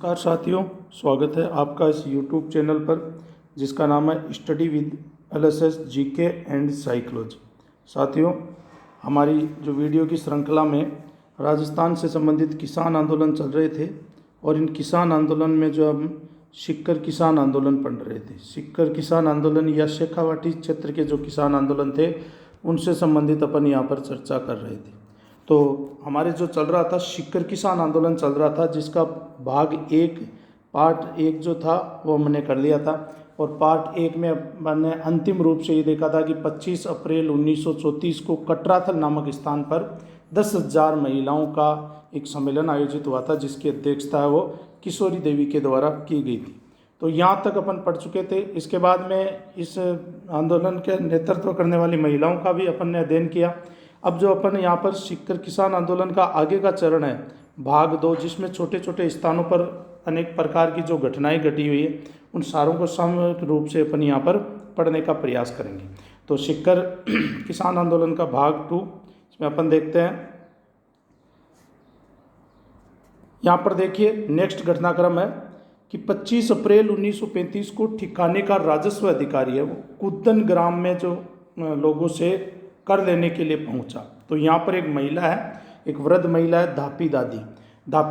नमस्कार साथियों, स्वागत है आपका इस YouTube चैनल पर जिसका नाम है study with LSS GK and psychology. साथियों, हमारी जो वीडियो की श्रृंखला में राजस्थान से संबंधित किसान आंदोलन चल रहे थे और इन किसान आंदोलन में जो हम सिक्कर किसान आंदोलन पढ़ रहे थे, सिक्कर किसान आंदोलन या शेखावाटी क्षेत्र के जो किसान आंदोलन थे उनसे संबंधित अपन यहाँ पर चर्चा कर रहे थे। तो हमारे जो चल रहा था सिक्कर किसान आंदोलन चल रहा था, जिसका पार्ट एक जो था वो हमने कर लिया था और पार्ट एक में मैंने अंतिम रूप से ये देखा था कि 25 अप्रैल 1934 को कटराथल नामक स्थान पर 10,000 महिलाओं का एक सम्मेलन आयोजित हुआ था, जिसकी अध्यक्षता वो किशोरी देवी के द्वारा की गई थी। तो यहाँ तक अपन पढ़ चुके थे। इसके बाद में इस आंदोलन के नेतृत्व करने वाली महिलाओं का भी अपन ने अध्ययन किया। अब जो अपन यहाँ पर सिक्कर किसान आंदोलन का आगे का चरण है भाग 2, जिसमें छोटे छोटे स्थानों पर अनेक प्रकार की जो घटनाएं घटी हुई है उन सारों को सामूहिक रूप से अपन यहाँ पर पढ़ने का प्रयास करेंगे। तो सिक्कर किसान आंदोलन का भाग 2 इसमें अपन देखते हैं। यहाँ पर देखिए नेक्स्ट घटनाक्रम है कि 25 अप्रैल 1935 को ठिकाने का राजस्व अधिकारी है वो कुद्दन ग्राम में जो लोगों से कर लेने के लिए पहुंचा। तो यहाँ पर एक महिला है, एक वृद्ध महिला है धापी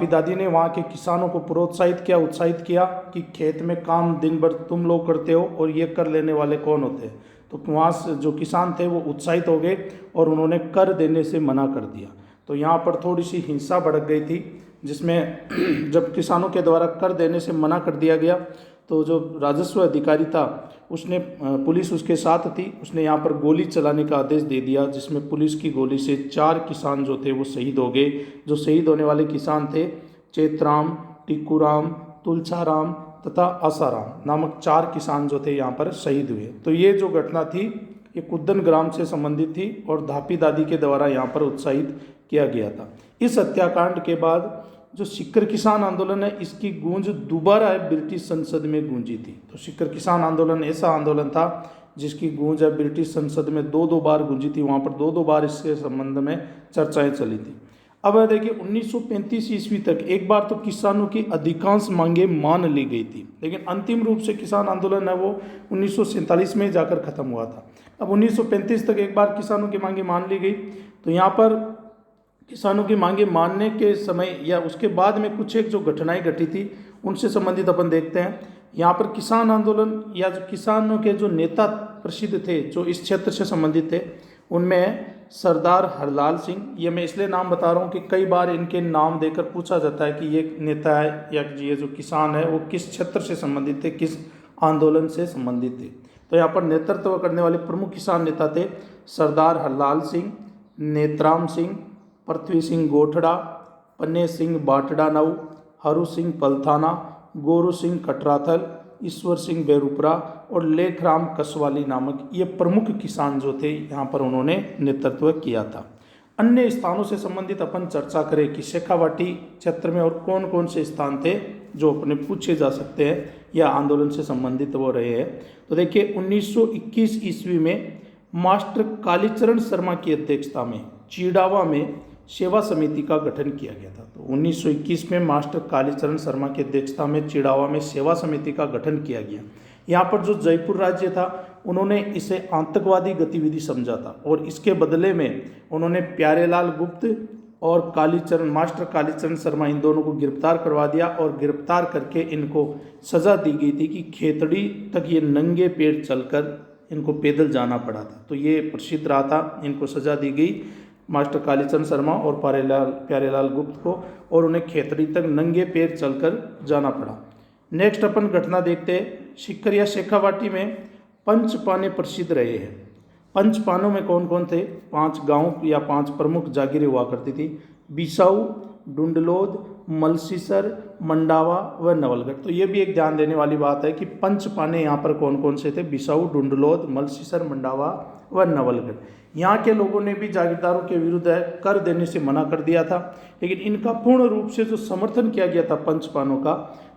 दादी ने वहाँ के किसानों को प्रोत्साहित उत्साहित किया कि खेत में काम दिन भर तुम लोग करते हो और ये कर लेने वाले कौन होते हैं। तो वहाँ से जो किसान थे वो उत्साहित हो गए और उन्होंने कर देने से मना कर दिया। तो यहाँ पर थोड़ी सी हिंसा भड़क गई थी, जिसमें जब किसानों के द्वारा कर देने से मना कर दिया गया तो जो राजस्व अधिकारी था उसने, पुलिस उसके साथ थी, उसने यहाँ पर गोली चलाने का आदेश दे दिया, जिसमें पुलिस की गोली से 4 किसान जो थे वो शहीद हो गए। जो शहीद होने वाले किसान थे चेतराम, टिक्कूराम, तुलछाराम तथा आसाराम नामक 4 किसान जो थे यहाँ पर शहीद हुए। तो ये जो घटना थी ये कुद्दन ग्राम से संबंधित थी और धापी दादी के द्वारा यहाँ पर उत्साहित किया गया था। इस हत्याकांड के बाद जो सिक्कर किसान आंदोलन है इसकी गूंज दोबारा ब्रिटिश संसद में गूंजी थी। तो सिक्कर किसान आंदोलन ऐसा आंदोलन था जिसकी गूंज है ब्रिटिश संसद में 2 बार गूंजी थी। वहाँ पर 2 बार इसके संबंध में चर्चाएं चली थी। अब देखिए 1935 ईस्वी तक एक बार तो किसानों की अधिकांश मांगे मान ली गई थी, लेकिन अंतिम रूप से किसान आंदोलन है वो 1947 में जाकर खत्म हुआ था। अब 1935 तक एक बार किसानों की मांगे मान ली गई। तो यहाँ पर किसानों की मांगे मानने के समय या उसके बाद में कुछ एक जो घटनाएं घटी थी उनसे संबंधित अपन देखते हैं। यहाँ पर किसान आंदोलन या जो किसानों के जो नेता प्रसिद्ध थे जो इस क्षेत्र से संबंधित थे उनमें सरदार हरलाल सिंह, ये मैं इसलिए नाम बता रहा हूँ कि कई बार इनके नाम देकर पूछा जाता है कि ये नेता है या ये जो किसान है वो किस क्षेत्र से संबंधित थे, किस आंदोलन से संबंधित थे। तो यहाँ पर नेतृत्व करने वाले प्रमुख किसान नेता थे सरदार हरलाल सिंह, नेतराम सिंह, पृथ्वी सिंह गोठड़ा, पन्ने सिंह बाटड़ा हरु सिंह पलथाना, गोरू सिंह कटराथल, ईश्वर सिंह बेरुपरा और लेखराम कसवाली नामक ये प्रमुख किसान जो थे यहाँ पर उन्होंने नेतृत्व किया था। अन्य स्थानों से संबंधित अपन चर्चा करें कि शेखावाटी क्षेत्र में और कौन कौन से स्थान थे जो अपने पूछे जा सकते हैं या आंदोलन से संबंधित वो रहे हैं। तो देखिए 1921 ईस्वी में मास्टर कालीचरण शर्मा की अध्यक्षता में चिड़ावा में सेवा समिति का गठन किया गया था। तो 1921 में मास्टर कालीचरण शर्मा की अध्यक्षता में चिड़ावा में सेवा समिति का गठन किया गया। यहाँ पर जो जयपुर राज्य था उन्होंने इसे आतंकवादी गतिविधि समझा था और इसके बदले में उन्होंने प्यारेलाल गुप्त और मास्टर कालीचरण शर्मा इन दोनों को गिरफ्तार करवा दिया और गिरफ्तार करके इनको सज़ा दी गई थी कि खेतड़ी तक ये नंगे पैर चलकर इनको पैदल जाना पड़ा था। तो ये प्रसिद्ध रहा था, इनको सज़ा दी गई मास्टर कालीचरण शर्मा और प्यारेलाल गुप्त को और उन्हें खेतड़ी तक नंगे पैर चलकर जाना पड़ा। नेक्स्ट अपन घटना देखते हैं। सिक्कर या शेखावाटी में पंचपाने प्रसिद्ध रहे हैं। पंचपानों में कौन कौन थे? 5 गांव या 5 प्रमुख जागीरें हुआ करती थी, बिसाऊ, डुंडलोद, मलसीसर, मंडावा व नवलगढ़। तो ये भी एक ध्यान देने वाली बात है कि पंचपाने यहाँ पर कौन कौन से थे? बिसाऊ, डुंडलोद, मलसीसर, मंडावा व नवलगढ़। यहाँ के लोगों ने भी जागीरदारों के विरुद्ध कर देने से मना कर दिया था, लेकिन इनका पूर्ण रूप से जो समर्थन किया गया था पंचपानों का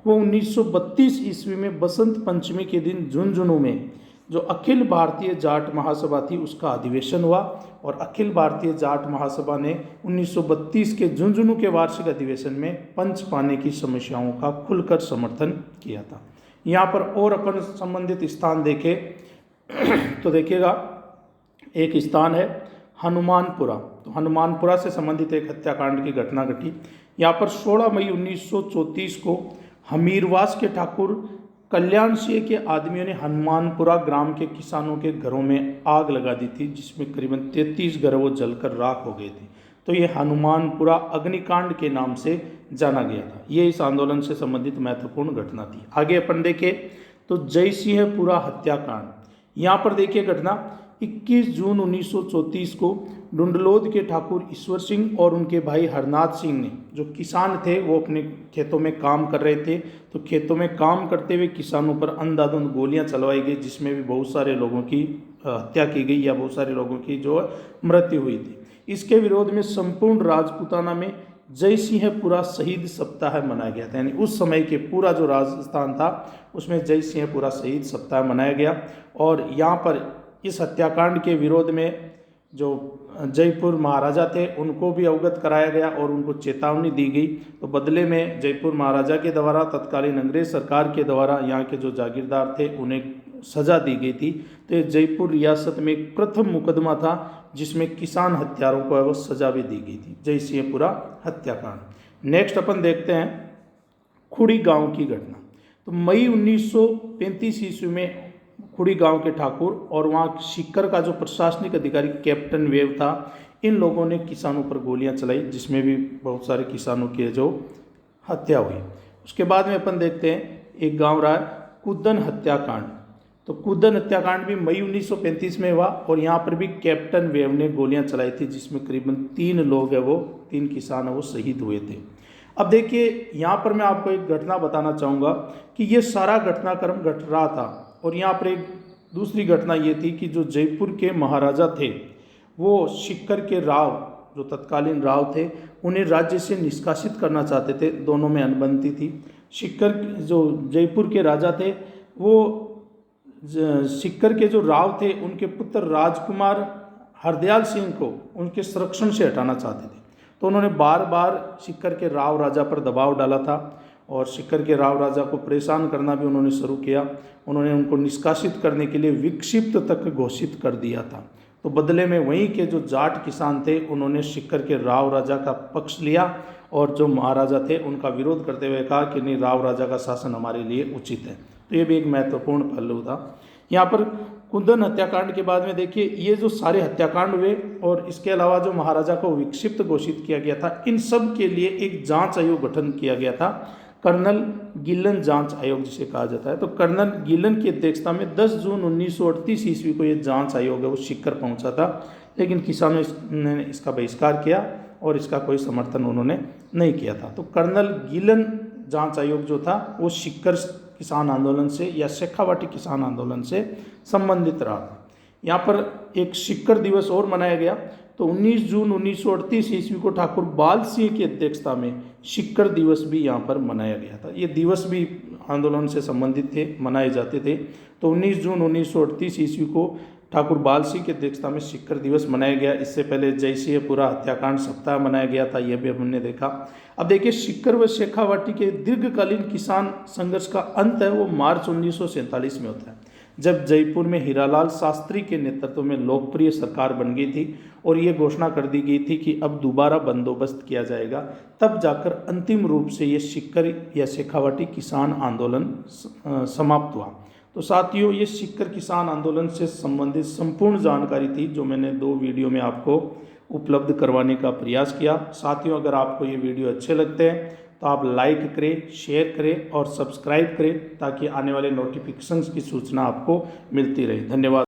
वो 1932 ईस्वी में बसंत पंचमी के दिन झुंझुनू में जो अखिल भारतीय जाट महासभा थी उसका अधिवेशन हुआ और अखिल भारतीय जाट महासभा ने 1932 के झुंझुनू के वार्षिक अधिवेशन में पंच पाने की समस्याओं का खुलकर समर्थन किया था। यहाँ पर और अपन संबंधित स्थान देखें तो देखिएगा, एक स्थान है हनुमानपुरा। तो हनुमानपुरा से संबंधित एक हत्याकांड की घटना घटी। यहाँ पर 16 मई 1934 को हमीरवास के ठाकुर कल्याण सिंह के आदमियों ने हनुमानपुरा ग्राम के किसानों के घरों में आग लगा दी थी, जिसमें करीबन 33 घर वो जलकर राख हो गए थे। तो ये हनुमानपुरा अग्निकांड के नाम से जाना गया था। ये इस आंदोलन से संबंधित महत्वपूर्ण घटना थी। आगे अपन देखें तो जयसिंहपुरा हत्याकांड। यहाँ पर देखिए घटना 21 जून 1934 को डुंडलोद के ठाकुर ईश्वर सिंह और उनके भाई हरनाथ सिंह ने, जो किसान थे, वो अपने खेतों में काम कर रहे थे। तो खेतों में काम करते हुए किसानों पर अंधाधुंध गोलियां चलवाई गई, जिसमें भी बहुत सारे लोगों की हत्या की गई या बहुत सारे लोगों की जो मृत्यु हुई थी। इसके विरोध में संपूर्ण राजपूताना में जयसिंहपुरा शहीद सप्ताह मनाया गया था। यानी उस समय के पूरा जो राजस्थान था उसमें जयसिंहपुरा शहीद सप्ताह मनाया गया। और यहाँ पर इस हत्याकांड के विरोध में जो जयपुर महाराजा थे उनको भी अवगत कराया गया और उनको चेतावनी दी गई। तो बदले में जयपुर महाराजा के द्वारा, तत्कालीन अंग्रेज सरकार के द्वारा यहाँ के जो जागीरदार थे उन्हें सजा दी गई थी। तो ये जयपुर रियासत में एक प्रथम मुकदमा था जिसमें किसान हत्यारों को वो सजा भी दी गई थी, जयसिंहपुरा हत्याकांड। नेक्स्ट अपन देखते हैं खुड़ी गांव की घटना। तो मई 1935 ईस्वी में खुड़ी गांव के ठाकुर और वहाँ सीकर का जो प्रशासनिक अधिकारी कैप्टन वेव था, इन लोगों ने किसानों पर गोलियां चलाई, जिसमें भी बहुत सारे किसानों की जो हत्या हुई। उसके बाद में अपन देखते हैं एक गांव रहा कुद्दन हत्याकांड। तो कुद्दन हत्याकांड भी मई 1935 में हुआ और यहाँ पर भी कैप्टन वेव ने गोलियां चलाई थी, जिसमें करीबन 3 लोग है वो 3 किसान है वो शहीद हुए थे। अब देखिए यहाँ पर मैं आपको एक घटना बताना चाहूँगा कि ये सारा घटनाक्रम घट रहा था। और यहाँ पर एक दूसरी घटना ये थी कि जो जयपुर के महाराजा थे वो सीकर के राव, जो तत्कालीन राव थे, उन्हें राज्य से निष्कासित करना चाहते थे। दोनों में अनबनती थी। सीकर जो जयपुर के राजा थे वो सीकर के जो राव थे उनके पुत्र राजकुमार हरदयाल सिंह को उनके संरक्षण से हटाना चाहते थे। तो उन्होंने बार बार सीकर के राव राजा पर दबाव डाला था और सीकर के राव राजा को परेशान करना भी उन्होंने शुरू किया। उन्होंने उनको निष्कासित करने के लिए विक्षिप्त तक घोषित कर दिया था। तो बदले में वहीं के जो जाट किसान थे उन्होंने सीकर के राव राजा का पक्ष लिया और जो महाराजा थे उनका विरोध करते हुए कहा कि नहीं, राव राजा का शासन हमारे लिए उचित है। तो ये भी एक महत्वपूर्ण पहलू था। यहाँ पर कुंदन हत्याकांड के बाद में देखिए ये जो सारे हत्याकांड हुए और इसके अलावा जो महाराजा को विक्षिप्त घोषित किया गया था, इन सब के लिए एक जांच आयोग गठन किया गया था, कर्नल गिलन जांच आयोग जिसे कहा जाता है। तो कर्नल गिलन की अध्यक्षता में 10 जून 1938 ईस्वी को ये जांच आयोग है वो सीकर पहुंचा था, लेकिन किसानों ने इसका बहिष्कार किया और इसका कोई समर्थन उन्होंने नहीं किया था। तो कर्नल गिलन जांच आयोग जो था वो सीकर किसान आंदोलन से या शेखावाटी किसान आंदोलन से संबंधित रहा था। यहाँ पर एक सीकर दिवस और मनाया गया। तो 19 जून 1938 ईस्वी को ठाकुर बाल सिंह की अध्यक्षता में सीकर दिवस भी यहाँ पर मनाया गया था। ये दिवस भी आंदोलन से संबंधित थे, मनाए जाते थे। तो 19 जून 1938 ईस्वी को ठाकुर बाल सिंह की अध्यक्षता में सीकर दिवस मनाया गया। इससे पहले जयसिंहपुरा हत्याकांड सप्ताह मनाया गया था, यह भी हमने देखा। अब देखिए सीकर व शेखावाटी के दीर्घकालीन किसान संघर्ष का अंत है वो मार्च 1947 में होता है, जब जयपुर में हीरालाल शास्त्री के नेतृत्व में लोकप्रिय सरकार बन गई थी और ये घोषणा कर दी गई थी कि अब दोबारा बंदोबस्त किया जाएगा। तब जाकर अंतिम रूप से ये सीकर या शेखावाटी किसान आंदोलन समाप्त हुआ। तो साथियों, ये सीकर किसान आंदोलन से संबंधित संपूर्ण जानकारी थी जो मैंने 2 वीडियो में आपको उपलब्ध करवाने का प्रयास किया। साथियों, अगर आपको ये वीडियो अच्छे लगते हैं तो आप लाइक करें, शेयर करें और सब्सक्राइब करें ताकि आने वाले नोटिफिकेशंस की सूचना आपको मिलती रहे। धन्यवाद।